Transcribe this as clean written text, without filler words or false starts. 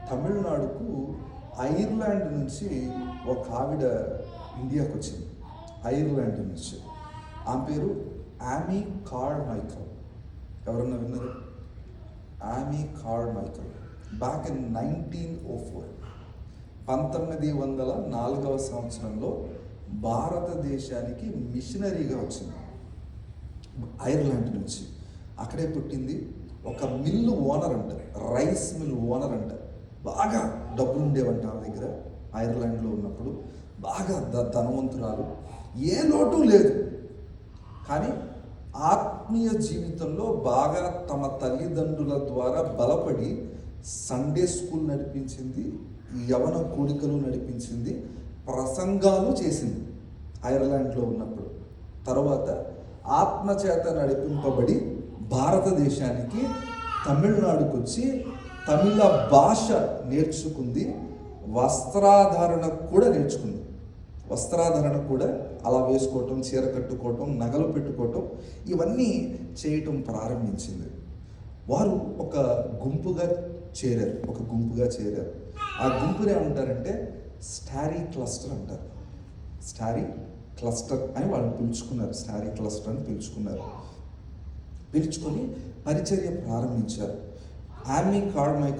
తమిళనాడుకు ఐర్లాండ్ నుంచి ఒక ఆవిడ ఇండియాకి వచ్చింది. ఐర్లాండ్ నుంచి. ఆమె పేరు యామీ కార్మైకల్. ఎవరన్నా విన్నారు? యామీ కార్మైకల్ బ్యాక్ ఇన్ 1904 1904వ సంవత్సరంలో భారతదేశానికి మిషనరీగా వచ్చింది ఐర్లాండ్ నుంచి. అక్కడే పుట్టింది. ఒక మిల్లు ఓనర్ అంట, రైస్ మిల్ ఓనర్ అంట. బాగా డబ్బులు ఉండేవంట ఆమె దగ్గర. ఐర్లాండ్లో ఉన్నప్పుడు బాగా ధనవంతురాలు, ఏ లోటు లేదు. కానీ ఆత్మీయ జీవితంలో బాగా తమ తల్లిదండ్రుల ద్వారా బలపడి సండే స్కూల్ నడిపించింది, యవన కోడికలు నడిపించింది, ప్రసంగాలు చేసింది ఐర్లాండ్లో ఉన్నప్పుడు. తర్వాత ఆత్మచేత నడిపింపబడి భారతదేశానికి తమిళనాడుకు వచ్చి తమిళ భాష నేర్చుకుంది. వస్త్రాధారణ కూడా నేర్చుకుంది. వస్త్రాధారణ కూడా అలా వేసుకోవటం, చీర కట్టుకోవటం, నగలు పెట్టుకోవటం, ఇవన్నీ చేయటం ప్రారంభించింది. వారు ఒక గుంపుగా చేరారు. ఆ గుంపుని ఏమంటారంటే స్టారీ క్లస్టర్ అంటారు. స్టారీ క్లస్టర్ అని వాళ్ళు పిలుచుకున్నారు. స్టారీ క్లస్టర్ అని పిలుచుకొని పరిచర్య ప్రారంభించారు. యామీ కార్మైకల్